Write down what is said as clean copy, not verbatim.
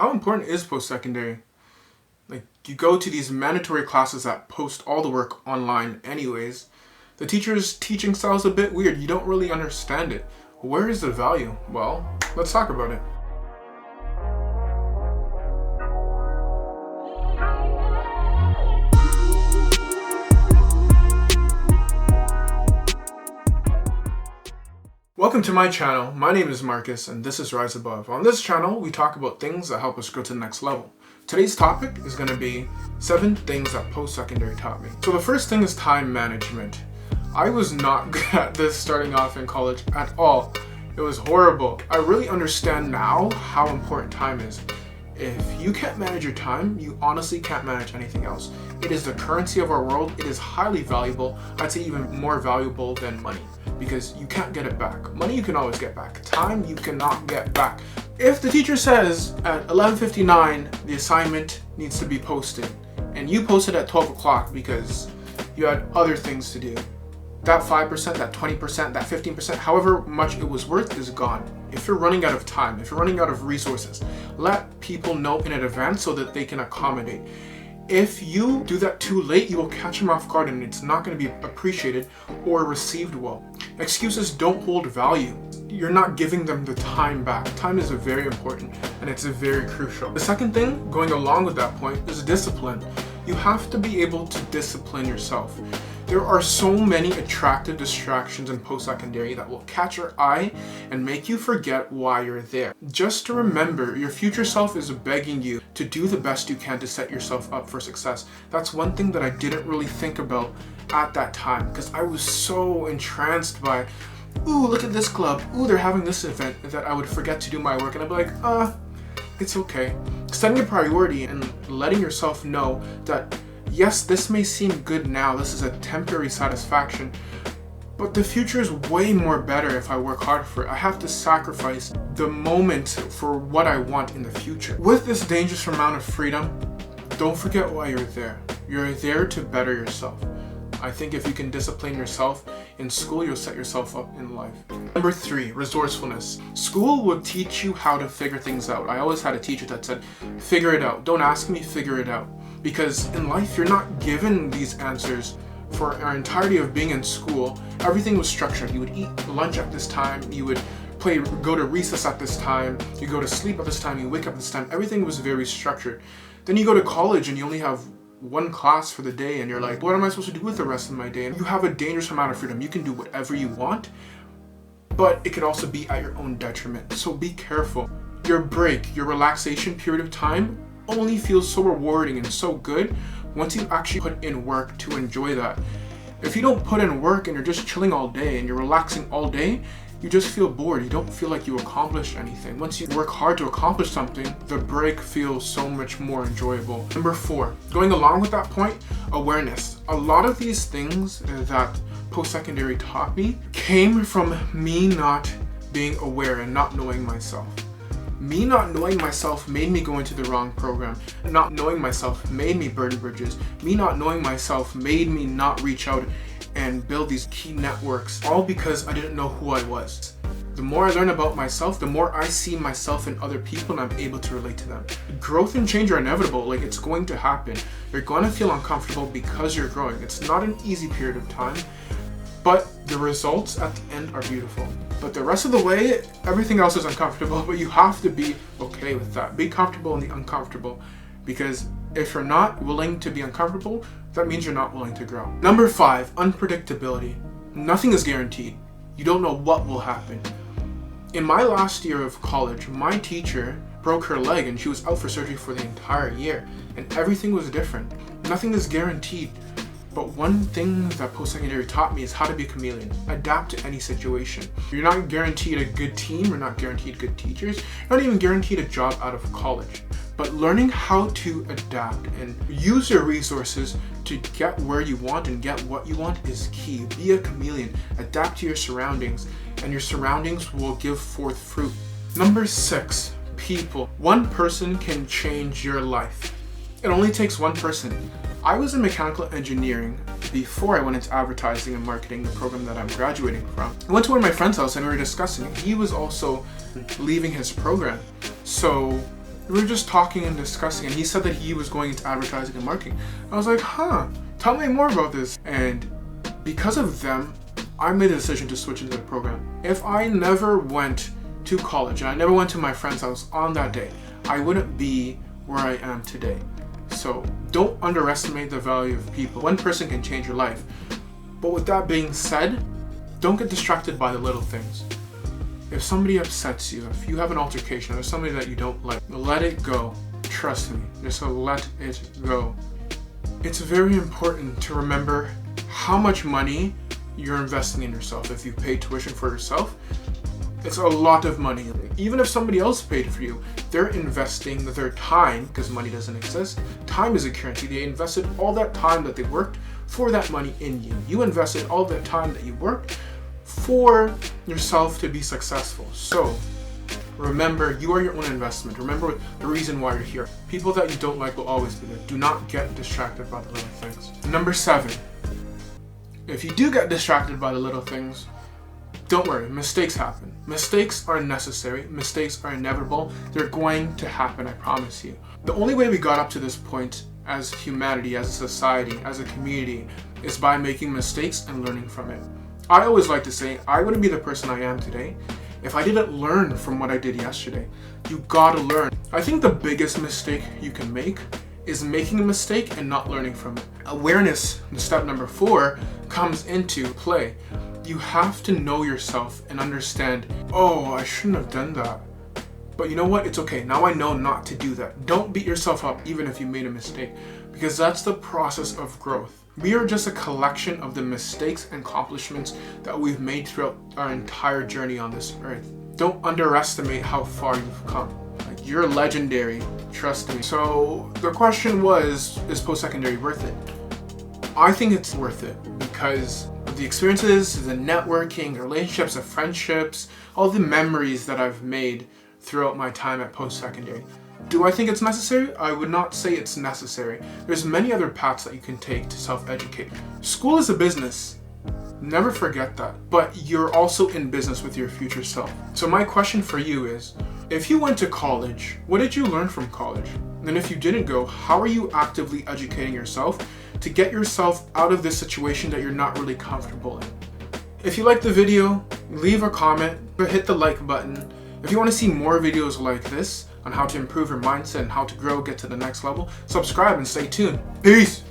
How important is post-secondary? Like, you go to these mandatory classes that post all the work online anyways. The teacher's teaching style is a bit weird. You don't really understand it. Where is the value? Well, let's talk about it. Welcome to my channel. My name is Marcus and this is Rise Above. On this channel, we talk about things that help us go to the next level. Today's topic is going to be 7 things that post-secondary taught me. So the first thing is time management. I was not good at this starting off in college at all. It was horrible. I really understand now how important time is. If you can't manage your time, you honestly can't manage anything else. It is the currency of our world. It is highly valuable. I'd say even more valuable than money because you can't get it back. Money you can always get back. Time you cannot get back. If the teacher says at 11:59 the assignment needs to be posted and you posted at 12 o'clock because you had other things to do, that 5%, that 20%, that 15%, however much it was worth is gone. If you're running out of time, if you're running out of resources, let people know in advance so that they can accommodate. If you do that too late, you will catch them off guard and it's not going to be appreciated or received well. Excuses don't hold value. You're not giving them the time back. Time is very important and it's very crucial. The second thing, going along with that point, is discipline. You have to be able to discipline yourself. There are so many attractive distractions in post-secondary that will catch your eye and make you forget why you're there. Just to remember, your future self is begging you to do the best you can to set yourself up for success. That's one thing that I didn't really think about at that time because I was so entranced by, ooh, look at this club, ooh, they're having this event, that I would forget to do my work and I'd be like, it's okay. Setting a priority and letting yourself know that yes, this may seem good now, this is a temporary satisfaction, but the future is way more better if I work hard for it. I have to sacrifice the moment for what I want in the future. With this dangerous amount of freedom, don't forget why you're there. You're there to better yourself. I think if you can discipline yourself in school, you'll set yourself up in life. Number 3, resourcefulness. School will teach you how to figure things out. I always had a teacher that said, figure it out. Don't ask me, figure it out. Because in life, you're not given these answers. For our entirety of being in school, everything was structured. You would eat lunch at this time, you would go to recess at this time, you go to sleep at this time, you wake up at this time. Everything was very structured. Then you go to college and you only have one class for the day and you're like, what am I supposed to do with the rest of my day? And you have a dangerous amount of freedom. You can do whatever you want, but it could also be at your own detriment. So be careful. Your break, your relaxation period of time only feels so rewarding and so good once you actually put in work to enjoy that. If you don't put in work and you're just chilling all day and you're relaxing all day, you just feel bored. You don't feel like you accomplished anything. Once you work hard to accomplish something, the break feels so much more enjoyable. Number 4, going along with that point, awareness. A lot of these things that post-secondary taught me came from me not being aware and not knowing myself. Me not knowing myself made me go into the wrong program. Not knowing myself made me burn bridges. Me not knowing myself made me not reach out and build these key networks, all because I didn't know who I was. The more I learn about myself, the more I see myself in other people and I'm able to relate to them. Growth and change are inevitable, like it's going to happen. You're going to feel uncomfortable because you're growing. It's not an easy period of time, but the results at the end are beautiful. But the rest of the way, everything else is uncomfortable, but you have to be okay with that. Be comfortable in the uncomfortable, because if you're not willing to be uncomfortable, that means you're not willing to grow. Number 5, unpredictability. Nothing is guaranteed. You don't know what will happen. In my last year of college, my teacher broke her leg and she was out for surgery for the entire year, and everything was different. Nothing is guaranteed. But one thing that post-secondary taught me is how to be a chameleon. Adapt to any situation. You're not guaranteed a good team, you're not guaranteed good teachers, you're not even guaranteed a job out of college. But learning how to adapt and use your resources to get where you want and get what you want is key. Be a chameleon. Adapt to your surroundings, and your surroundings will give forth fruit. Number 6, people. One person can change your life. It only takes one person. I was in mechanical engineering before I went into advertising and marketing, the program that I'm graduating from. I went to one of my friend's house and we were discussing it. He was also leaving his program. So We were just talking and discussing, and he said that he was going into advertising and marketing. I was like, tell me more about this. And because of them, I made a decision to switch into the program. If I never went to college and I never went to my friend's house on that day, I wouldn't be where I am today. So don't underestimate the value of people. One person can change your life. But with that being said, don't get distracted by the little things. If somebody upsets you, if you have an altercation, or somebody that you don't like, let it go. Trust me, just let it go. It's very important to remember how much money you're investing in yourself. If you pay tuition for yourself, it's a lot of money. Even if somebody else paid for you, they're investing their time, because money doesn't exist. Time is a currency. They invested all that time that they worked for that money in you. You invested all that time that you worked for yourself to be successful. So remember, you are your own investment. Remember the reason why you're here. People that you don't like will always be there. Do not get distracted by the little things. Number 7, if you do get distracted by the little things, don't worry, mistakes happen. Mistakes are necessary. Mistakes are inevitable. They're going to happen, I promise you. The only way we got up to this point as humanity, as a society, as a community, is by making mistakes and learning from it. I always like to say, I wouldn't be the person I am today if I didn't learn from what I did yesterday. You gotta learn. I think the biggest mistake you can make is making a mistake and not learning from it. Awareness, step number 4, comes into play. You have to know yourself and understand, oh, I shouldn't have done that. But you know what? It's okay. Now I know not to do that. Don't beat yourself up even if you made a mistake, because that's the process of growth. We are just a collection of the mistakes and accomplishments that we've made throughout our entire journey on this earth. Don't underestimate how far you've come. Like, you're legendary, trust me. So the question was, is post-secondary worth it? I think it's worth it because of the experiences, the networking, the relationships, the friendships, all the memories that I've made throughout my time at post-secondary. Do I think it's necessary? I would not say it's necessary. There's many other paths that you can take to self-educate. School is a business. Never forget that. But you're also in business with your future self. So my question for you is, if you went to college, what did you learn from college? And if you didn't go, how are you actively educating yourself to get yourself out of this situation that you're not really comfortable in? If you liked the video, leave a comment, but hit the like button. If you want to see more videos like this on how to improve your mindset and how to grow, get to the next level, subscribe and stay tuned. Peace!